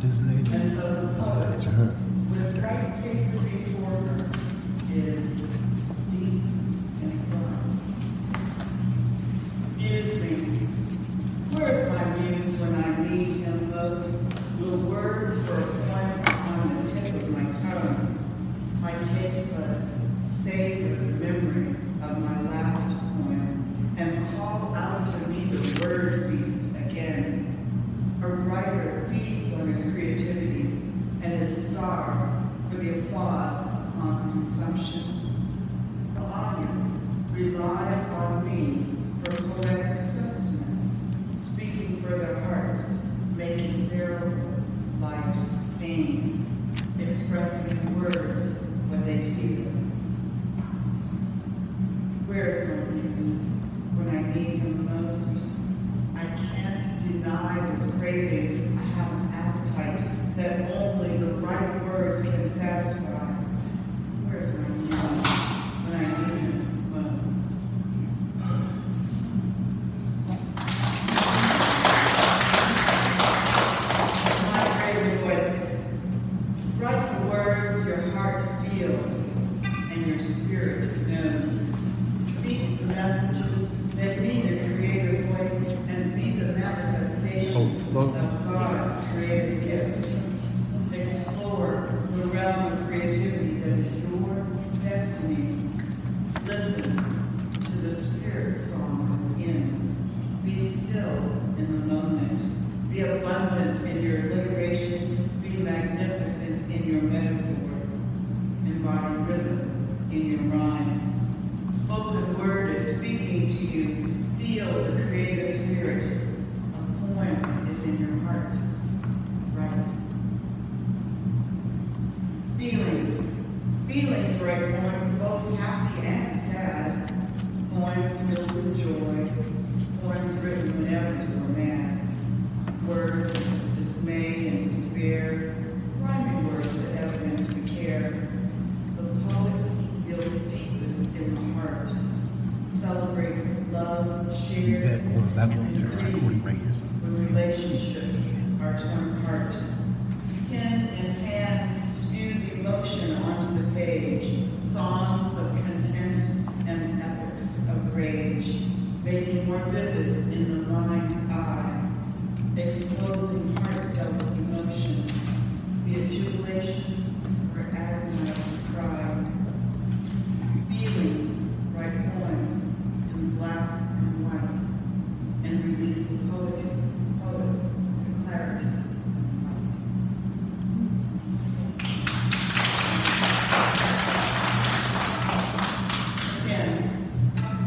this lady? And so the poet, That's her. with bright paper before her, is deep and blunt. Muse me. Where's my muse when I need him most? Will words for a poem on the tip of my tongue? My taste buds savor the memory of my last poem and call out to me the word feast again. A writer feeds on his creativity and is starved for the applause upon consumption. The audience relies on me for poetic sustenance, speaking for their hearts, making bearable life's pain, expressing in words what they feel. Where is my muse when I need him most? I can't deny this craving. I have an appetite that only the right words can satisfy. Where's my muse when I need him most? My favorite voice. Write the words your heart feels and your spirit knows. Speak the messages that need a creative voice and be the manifestation of God's creative gift. Explore the realm of creativity that is your destiny. Listen to the spirit song within. Be still in the moment. Be abundant in your alliteration. Be magnificent in your metaphor. Embody rhythm in your rhyme. Spoken word is speaking to you. Feel the creative spirit. A poem is in your heart. Right. Feelings. Feelings write poems both happy and sad. Poems filled with joy. Poems written whenever so mad. Words of dismay and despair. Rhyming words that evidence the care. The poet feels deepest in the heart. Celebrates love's shared Going back and on the recording right grieves here. when relationships are torn apart. Pen in hand spews emotion onto the page, songs of content and epics of rage, making more vivid in the mind's eye, exposing heartfelt emotion, be it jubilation or agonized cry. Feelings write poems in black and white and release the poet to clarity. Again,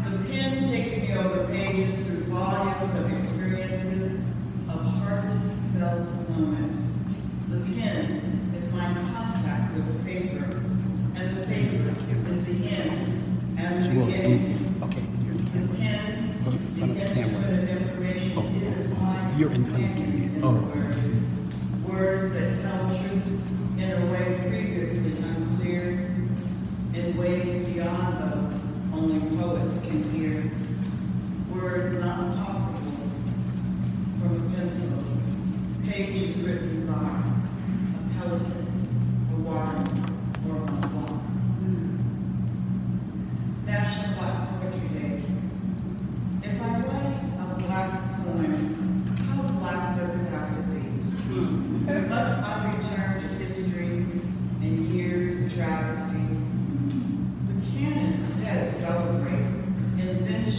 the pen takes me over pages through volumes of experiences, of heartfelt moments. The pen is my contact with the paper, and the paper is the end and the beginning. Okay. The pen, Go in the front of the instrument camera. of information, is my You're in front of the companion in camera. the words. Words that tell truths in a way previously unclear, in ways beyond those only poets can hear. Words not possible from a pencil, pages written by a pelican, a water, or a block. National Black Poetry Day. If I write a black poem, how black does it have to be? Must I return to history and years of travesty? We can instead celebrate invention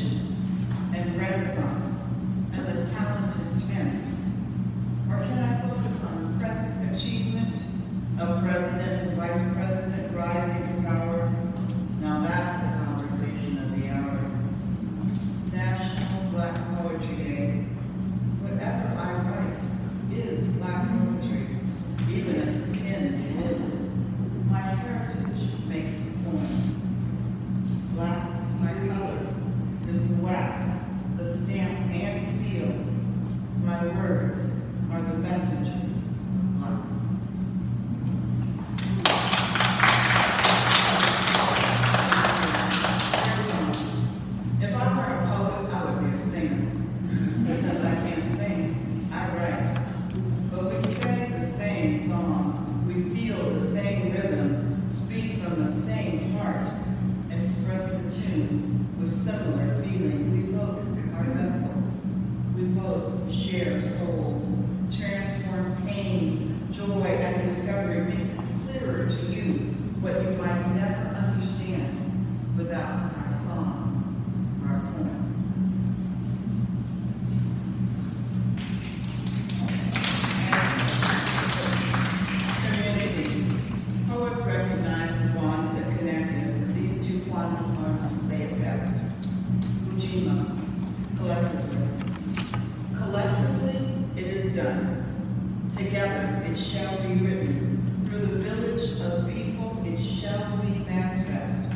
share soul, transform pain, joy, and discovery, make clearer to you what you might never understand without our song, our poem. Community. Poets recognize the bonds that connect us. These two quantum poems say it best. Ujima, collectively. Collectively, it is done. Together, it shall be written. Through the village of people, it shall be manifest.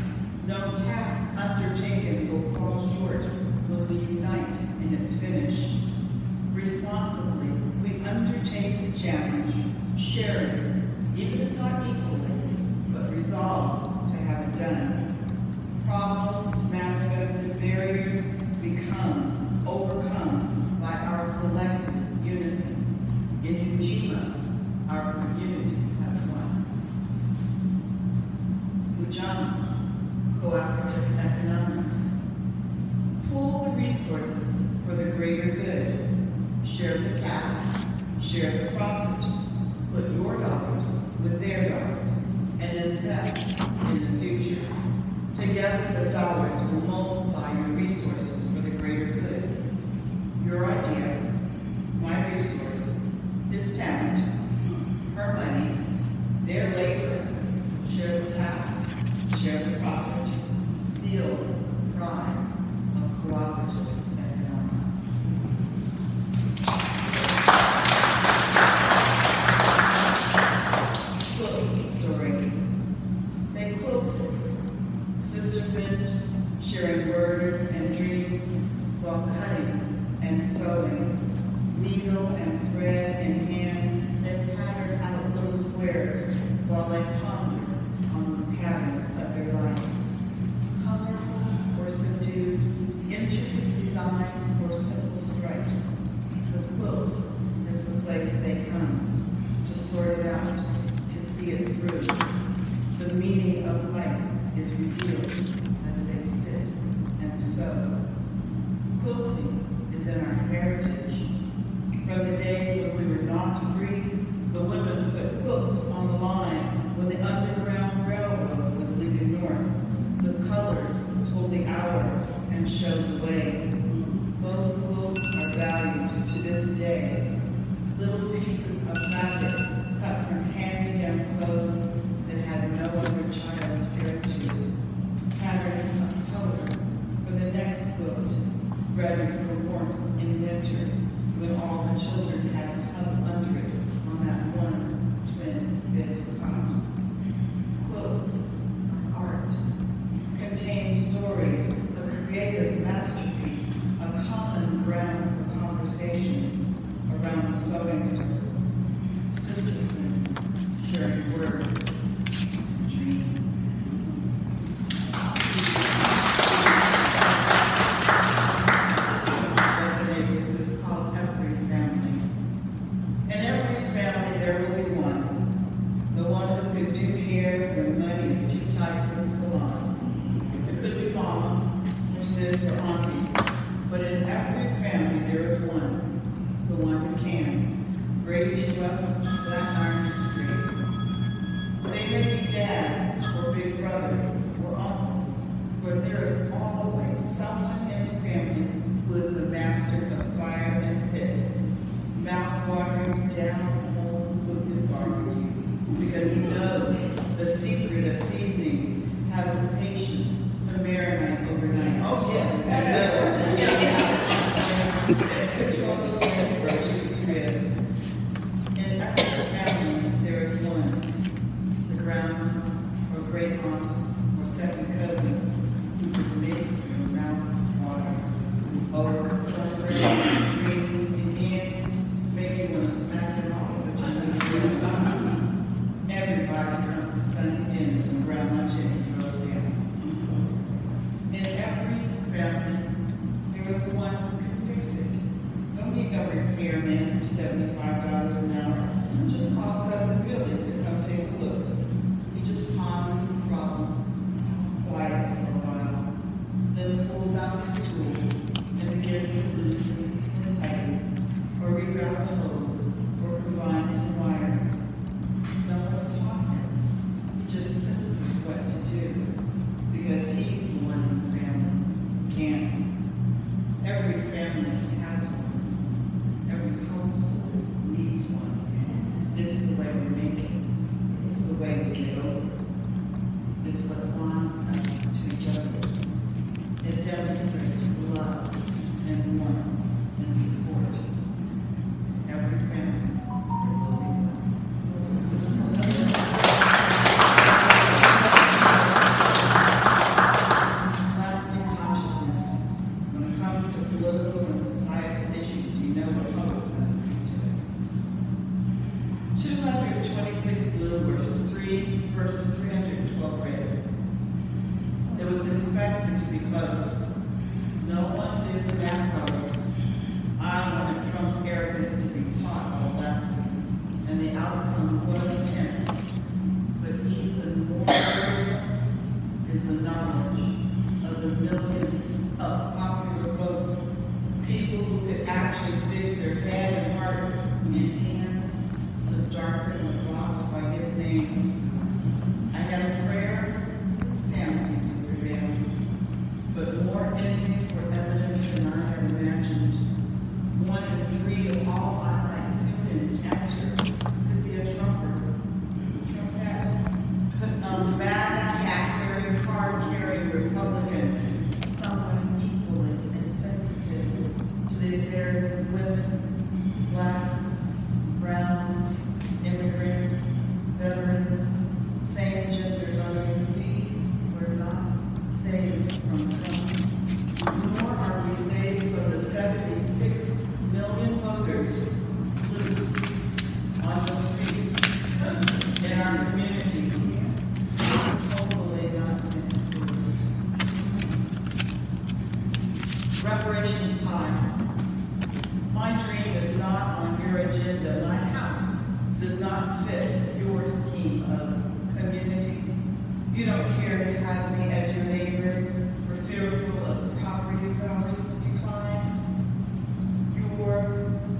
No task undertaken will fall short when we unite in its finish. Responsibly, we undertake the challenge, sharing, even if not equally, but resolved to have it done. Problems, manifested barriers, become overcome by our collective unison. In Ujima, our community has won. Ujama, cooperative economics. Pool the resources for the greater good. Share the task, share the profit. Put your dollars with their dollars and invest in the future. Together, the dollars will multiply your resources for the greater good. Your idea, my resource, is talent, her money, their labor. Share the task, share the profit. Feel the pride of cooperative economics. Quilting story. They quilted, sisterhood, sharing words and dreams while cutting and sewing. Needle and thread in hand, they patterned out little squares while they pondered on the patterns of their life. Colorful or subdued, intricate designs or simple stripes. The quilt is the place they come to sort it out, to see it through. The meaning of life is revealed as they sit and sew. Quilting is in our heritage. From the days when we were not free, the women put quilts on the line when the Underground Railroad was leaving north. The colors told the hour and showed the way. Most quilts are valued to this day. Little pieces of fabric cut from hand-me-down clothes that had no other child's wear to. Patterns of color for the next quilt, ready for warmth in winter, when all the children had to huddle under it on that one twin bed cot. Quilts are art, contain stories, a creative masterpiece, a common ground for conversation around the sewing circle. Sister friends sharing words, dreams. It's called Every Family. In every family there will be one. The one who can do hair when money is too tight for the salon. It could be mama, or sis, or auntie. But in every family there is one. The one who can braid you up, black iron you straight. They may be dad, or big brother, or uncle, but there is always someone in the family who is the master of fire and pit, mouth-watering down home cooked barbecue, because he knows the secret of seasonings has the patience to marinate overnight. Oh yes, control the flame grocery spread. In every family there is one, the grandma or great aunt or second cousin who could make your mouth water. Over cornbread, greens, and yams, make you want to smack it off, but you know you don't. Everybody comes to Sunday dinner when Grandma Jenny throws down. In every family, there is the one who can fix it. Don't need no repairman for $75 an hour. Just call Cousin Billy to come take a look. He just ponders the problem, quiet for a while, then pulls out his tools and begins to loosen and tighten, or verses 312 read. It was expected to be close. No one knew the back colors. I wanted Trump's arrogance to be taught a lesson, and the outcome was tense. But even more worrisome is the knowledge of the millions of popular votes, people who could actually fix their head and hearts and hands to darken the blocks by his name. I had a prayer that sanity would prevail, but more enemies were evident than I had imagined. 1 in 3 of all I might soon encounter could be a Trumper, bad hat-carrying, card-carrying Republican, someone equally insensitive to the affairs of women, blacks, browns, immigrants, veterans, same-gender loving. We were not saved from Trump, nor are we saved from the 76 million voters loose on the streets in our communities. Hopefully not next door. Reparations pie. My dream is not on your agenda. My house does not fit your scheme of community. You don't care to have me as your neighbor for fearful of property value decline. Your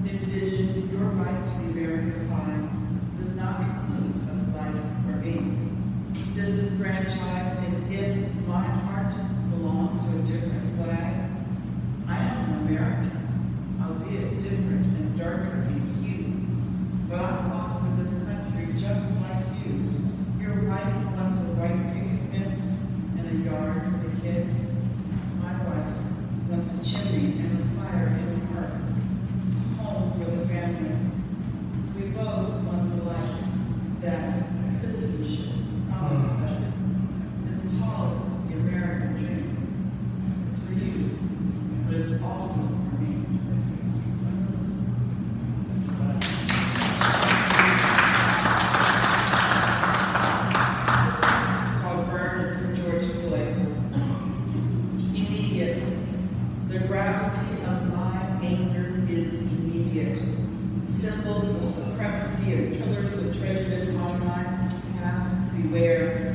envision, your right to the American pie does not include a slice for me. Disenfranchised as if my heart belonged to a different flag. I am an American, albeit different and darker in hue, but I fought for this country just like you. Your wife wants a white picket fence and a yard for the kids. My wife wants a chimney and a fire in the park, home for the family. We both want the life that citizenship promises us. It's called the American dream. It's for you, but it's also for me. The gravity of my anger is immediate. Symbols of supremacy and pillars of prejudice on my path, beware.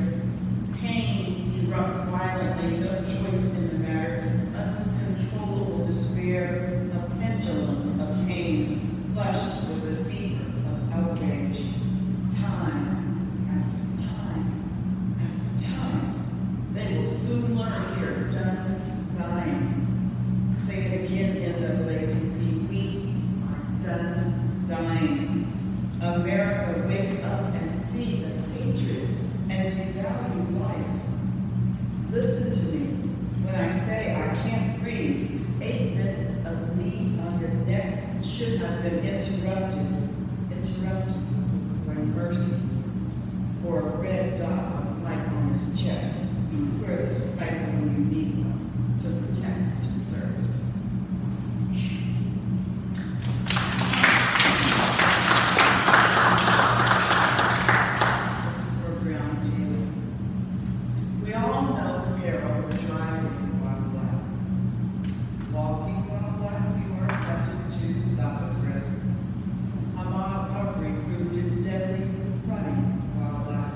Pain erupts violently, no choice in the matter. Uncontrollable despair, a pendulum of pain, flushed with the fever of outrage. Time after time after time, they will soon learn we are done dying. Say it again, NAACP, we are done dying. America, wake up and see the hatred and devalue life. Listen to me when I say I can't breathe. 8 minutes of knee on his neck should have been interrupted by mercy, or a red dot of light on his chest. Where's a sniper when you need one to protect, to serve? This is for Breonna Taylor. We all know the Carole of driving while black. Walking while black, you are subject to stop and frisk. Ahmaud Arbery proved its deadly running while black.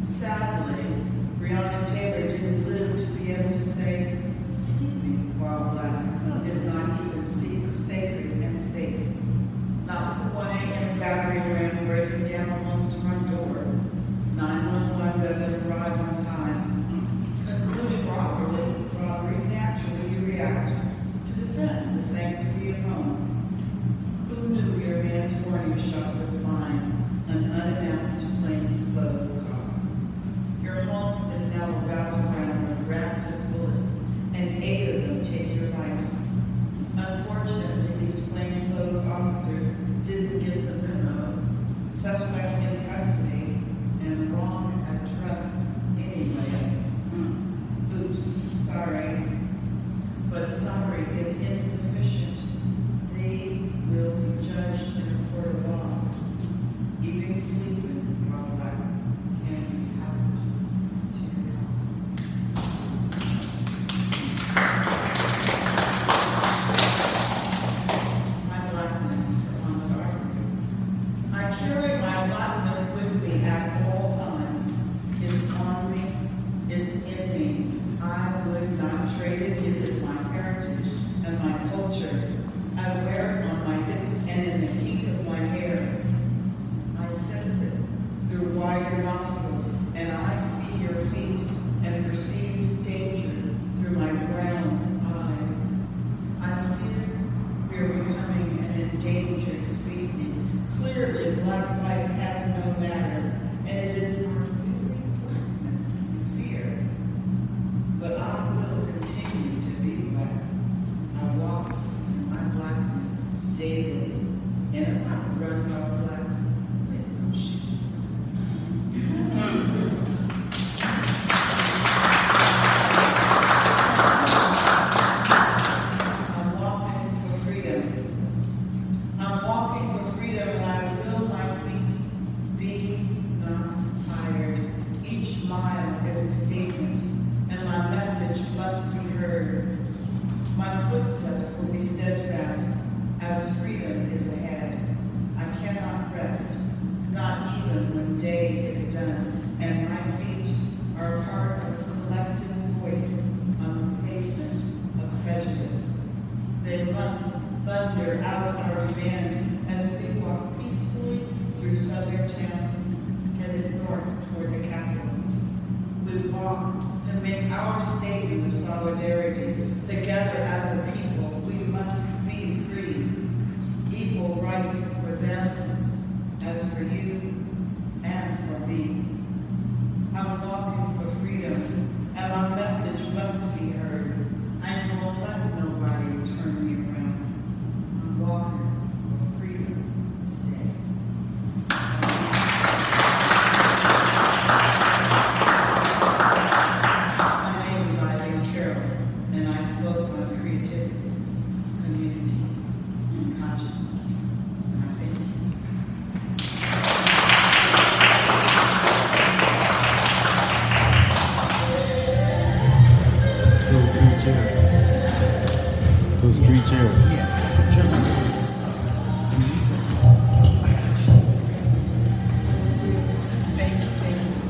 Sadly, Breonna Taylor didn't live to be able to say sleeping while black is not even sacred and safe. Not with the 1 a.m. battering ram breaking down a home's front door. 911 doesn't arrive on time. Concluding robbery, naturally you react to defend the sanctity of home. Who knew your man's warning shot would find an unannounced plainclothes cop? Your home is now a battleground of rafted bullets, and 8 of them take your life. Unfortunately, these plainclothes officers didn't get the memo. Suspect in custody and wrong address anyway. Oops, sorry. But sorry is insufficient. They will be judged in a court of law. Even sleeping while black can like life has no matter, and it is our very blackness and fear. But I will continue to be black. I walk in my blackness daily, and if I run my black, please don't shoot. I'm walking for freedom. I'm walking for freedom, and I will my feet be not tired. Each mile is a statement, and my message must be heard. My footsteps will be steadfast, as freedom is ahead. I cannot rest, not even when day is done, and my feet are part of the collective voice on the pavement of prejudice. They must thunder out our demands as we walk peacefully through southern towns, headed north toward the capital. We walk to make our statement of solidarity. Together as a people, we must be free. Equal rights for them as for you and for me. I'm walking for freedom, and my message must be heard. I won't let nobody turn me around. I'm walking for freedom today. My name is Eileen, Carole, and I spoke on creativity, community, and consciousness. And I thank you. Those three chairs. Those three chairs. Yeah.